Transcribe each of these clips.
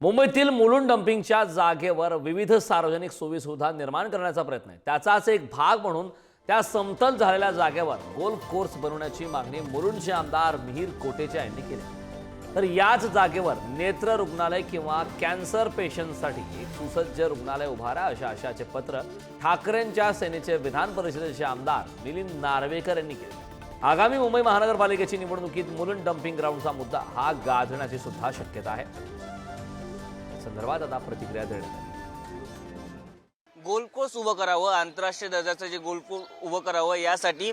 मुंबईतील मुलुंड डम्पिंगच्या जागेवर विविध सार्वजनिक सोयीसुविधा निर्माण करण्याचा प्रयत्न आहे। त्याचाच एक भाग म्हणून त्या समतल झालेल्या जागेवर गोल्फ कोर्स बनवण्याची मागणी मुलुंडचे आमदार मिहिर कोटेचा यांनी केली। तर याच जागेवर नेत्र रुग्णालय किंवा कॅन्सर पेशंटसाठी एक सुसज्ज रुग्णालय उभारा अशा आशयाचे पत्र ठाकरेंच्या सेनेचे विधान परिषदेचे आमदार मिलिंद नार्वेकर यांनी केले। आगामी मुंबई महानगरपालिकेची निवडणुकीत मुलुंड डम्पिंग ग्राउंडचा मुद्दा हा गाजण्याची सुद्धा शक्यता आहे। संदर्भात आता प्रतिक्रिया देण्यात आली। गोल्फ कोर्स उभं करावं, आंतरराष्ट्रीय दर्जाचं जे गोल्फ कोर्स उभं करावं यासाठी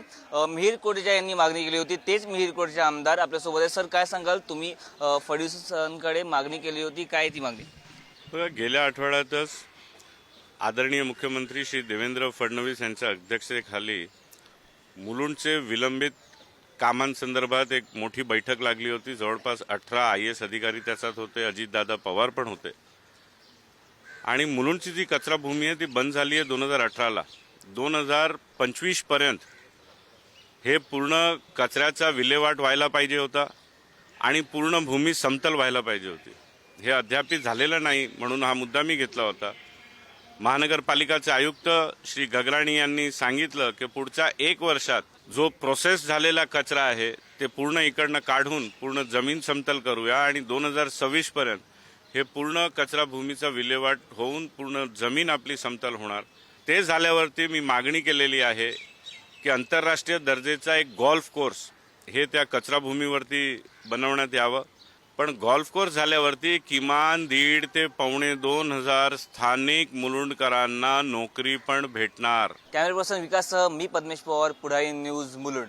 मिहिर कोटेचा यांनी मागणी केली होती। तेच मिहिर कोटेचे आमदार आपल्यासोबत आहे। सर, काय सांगाल, तुम्ही फडणवीसांकडे मागणी केली होती, काय ती मागणी? गेल्या आठवड्यातच आदरणीय मुख्यमंत्री श्री देवेंद्र फडणवीस यांच्या अध्यक्षतेखाली मुलुंडचे विलंबित कामांसंदर्भात एक मोठी बैठक लागली होती। जवळपास 18 IAS अधिकारी त्याच्यात होते, अजितदादा पवार पण होते। आणि मुलुंडची जी कचरा भूमी आहे ती बंद झाली आहे 2018ला। 2025 पर्यंत हे पूर्ण कचऱ्याचा विल्हेवाट व्हायला पाहिजे होता आणि पूर्ण भूमी समतल व्हायला पाहिजे होती। हे अद्याप झालेलं नाही, म्हणून हा मुद्दा मी घेतला होता। महानगरपालिकाचे आयुक्त श्री गगराणी यांनी सांगितलं की पुढच्या 1 वर्षात जो प्रोसेस झालेला कचरा आहे ते पूर्ण इकडनं काढून पूर्ण जमीन समतल करूया आणि 2026 पर्यंत हे पूर्ण कचरा भूमीचा विल्हेवाट होऊन पूर्ण जमीन आपली समतल होणार। ते झाल्यावरती मी मागणी केलेली आहे की आंतरराष्ट्रीय दर्जाचा एक गोल्फ कोर्स हे त्या कचरा भूमीवरती बनवण्यात यावं। पण गोल्फ कोर्स झाल्यावरती किमान 1.5 ते 2.25 हजार स्थानिक मुलुंडकरांना नोकरी पण भेटणार। कॅमेरा पर्सन विकाससह मी पद्मेश पवार, पुढारी न्यूज, मुलुंड।